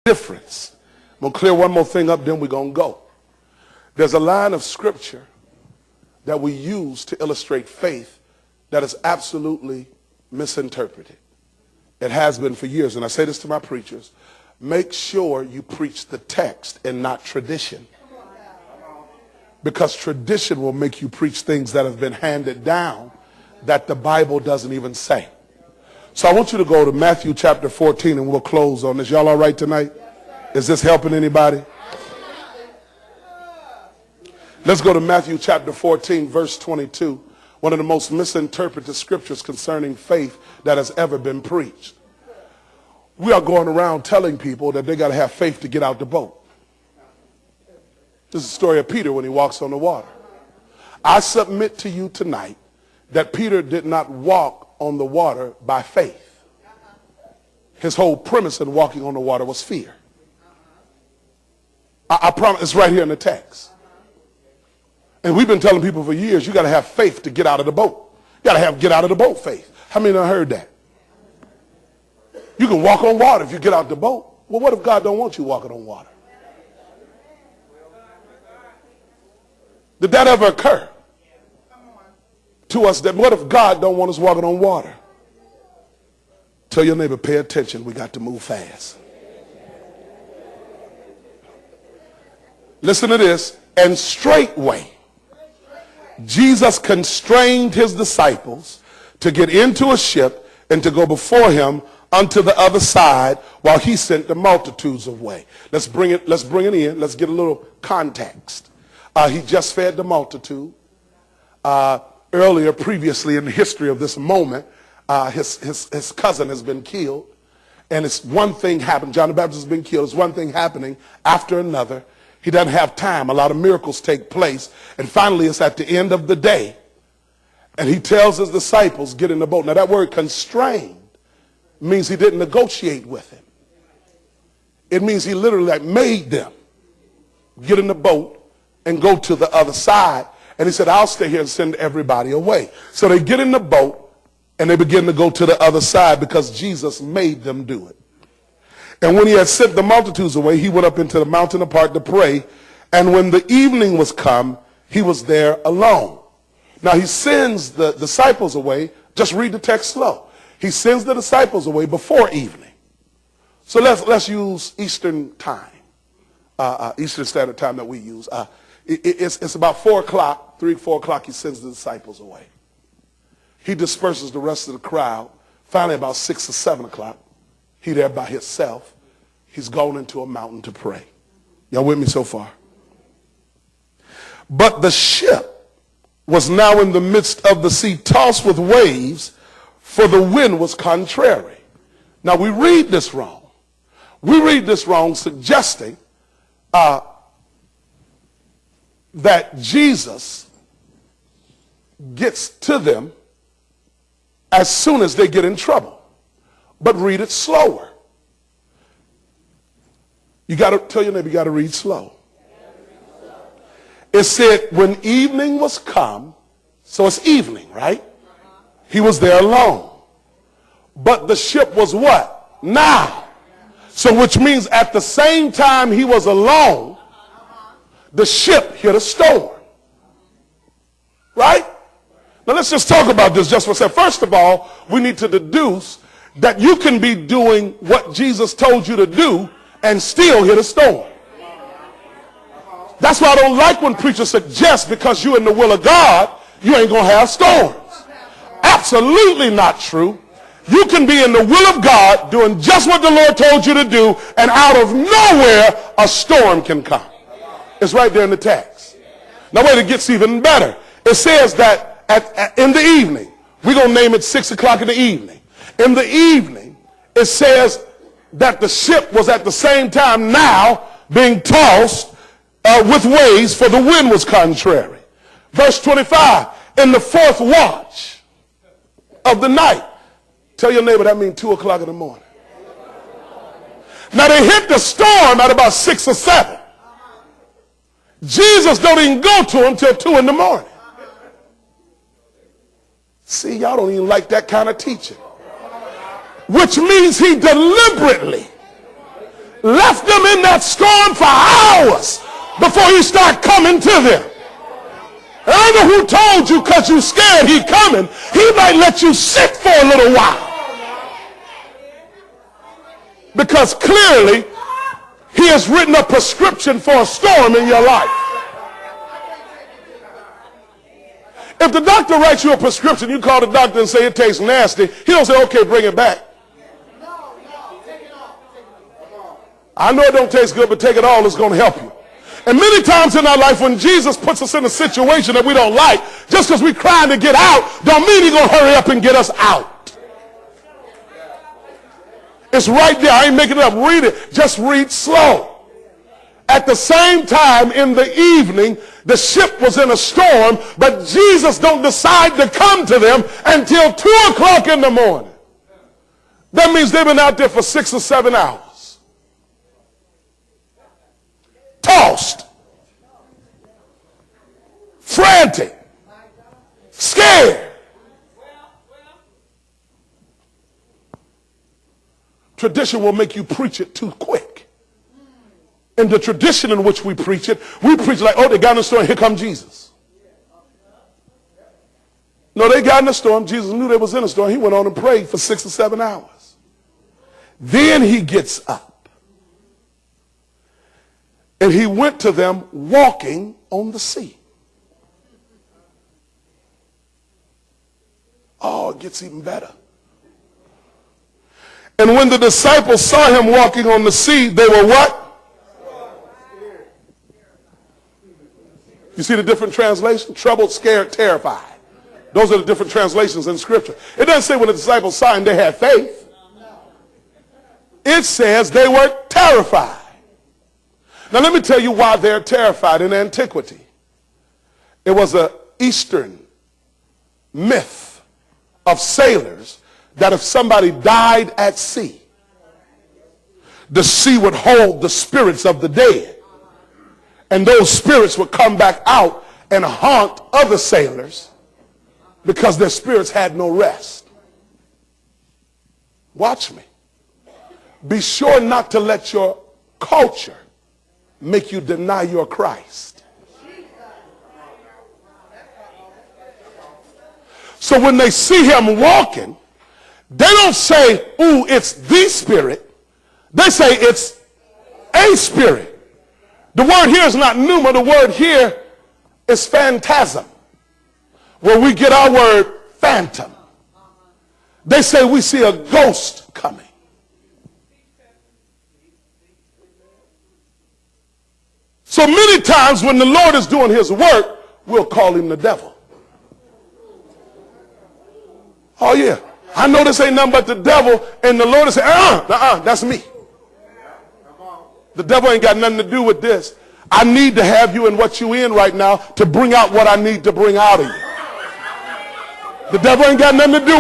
difference. I'm going to clear one more thing up, then we're going to go. There's a line of scripture that we use to illustrate faith that is absolutely misinterpreted. It has been for years, and I say this to my preachers. Make sure you preach the text and not tradition. Because tradition will make you preach things that have been handed down that the Bible doesn't even say. So I want you to go to Matthew chapter 14 and we'll close on this. Y'all all right tonight? Is this helping anybody? Let's go to Matthew chapter 14 verse 22. One of the most misinterpreted scriptures concerning faith that has ever been preached. We are going around telling people that they got to have faith to get out the boat. This is the story of Peter when he walks on the water. I submit to you tonight that Peter did not walk on the water by faith. His whole premise in walking on the water was fear. I promise, it's right here in the text. And we've been telling people for years, you got to have faith to get out of the boat. You got to have get out of the boat faith. How many have heard that? You can walk on water if you get out the boat. Well, what if God don't want you walking on water? Did that ever occur to us? That what if God don't want us walking on water? Tell your neighbor, pay attention. We got to move fast. Listen to this. And straightway, Jesus constrained his disciples to get into a ship and to go before him unto the other side while he sent the multitudes away. Let's bring it in. Let's get a little context. He just fed the multitude. Earlier, previously in the history of this moment, his cousin has been killed. And it's one thing happened. John the Baptist has been killed. It's one thing happening after another. He doesn't have time. A lot of miracles take place. And finally, it's at the end of the day. And he tells his disciples, get in the boat. Now, that word constrained means he didn't negotiate with him. It means he literally made them get in the boat and go to the other side. And he said, I'll stay here and send everybody away. So they get in the boat and they begin to go to the other side because Jesus made them do it. And when he had sent the multitudes away, he went up into the mountain apart to pray. And when the evening was come, he was there alone. Now he sends the disciples away. Just read the text slow. He sends the disciples away before evening. So let's use Eastern time, Eastern Standard Time that we use. It's about 4 o'clock, 3, 4 o'clock, he sends the disciples away. He disperses the rest of the crowd. Finally, about 6 or 7 o'clock, he there by himself. He's gone into a mountain to pray. Y'all with me so far? But the ship was now in the midst of the sea, tossed with waves, for the wind was contrary. Now, we read this wrong. We read this wrong, suggesting that Jesus gets to them as soon as they get in trouble. But read it slower. You got to tell your neighbor, you got to read slow. It said when evening was come, so it's evening, right? He was there alone. But the ship was what? Now. So which means at the same time he was alone, the ship hit a storm. Right? Now let's just talk about this just for a second. First of all, we need to deduce that you can be doing what Jesus told you to do and still hit a storm. That's why I don't like when preachers suggest because you're in the will of God, you ain't going to have storms. Absolutely not true. You can be in the will of God doing just what the Lord told you to do, and out of nowhere a storm can come. It's right there in the text. Now wait, it gets even better. It says that in the evening, we're going to name it 6 o'clock in the evening. In the evening, it says that the ship was at the same time now being tossed with waves, for the wind was contrary. Verse 25, in the 4th watch of the night. Tell your neighbor that means 2 o'clock in the morning. Now they hit the storm at about 6 or 7. Jesus don't even go to him till 2 in the morning. See, y'all don't even like that kind of teaching. Which means he deliberately left them in that storm for hours before he started coming to them. And I know who told you because you scared he coming. He might let you sit for a little while. Because clearly he has written a prescription for a storm in your life. If the doctor writes you a prescription, you call the doctor and say it tastes nasty, he don't say, okay, bring it back. I know it don't taste good, but take it all. It's going to help you. And many times in our life when Jesus puts us in a situation that we don't like, just because we're trying to get out, don't mean he's going to hurry up and get us out. It's right there. I ain't making it up. Read it. Just read slow. At the same time in the evening, the ship was in a storm, but Jesus don't decide to come to them until 2 o'clock in the morning. That means they've been out there for 6 or 7 hours. Tossed, frantic, scared. Tradition will make you preach it too quick. And the tradition in which we preach like, oh, they got in the storm, here come Jesus. No, they got in the storm. Jesus knew they was in a storm. He went on and prayed for 6 or 7 hours. Then he gets up. And he went to them walking on the sea. Oh, it gets even better. And when the disciples saw him walking on the sea, they were what? You see the different translation? Troubled, scared, terrified. Those are the different translations in Scripture. It doesn't say when the disciples saw him, they had faith. It says they were terrified. Now let me tell you why they're terrified in antiquity. It was an Eastern myth of sailors that if somebody died at sea, the sea would hold the spirits of the dead. And those spirits would come back out and haunt other sailors because their spirits had no rest. Watch me. Be sure not to let your culture make you deny your Christ. So when they see him walking, they don't say, ooh, it's the spirit. They say it's a spirit. The word here is not pneuma. The word here is phantasm, where we get our word phantom. They say we see a ghost coming. So many times when the Lord is doing his work, we'll call him the devil. Oh yeah, I know this ain't nothing but the devil, and the Lord is saying, that's me. The devil ain't got nothing to do with this. I need to have you in what you in right now to bring out what I need to bring out of you. The devil ain't got nothing to do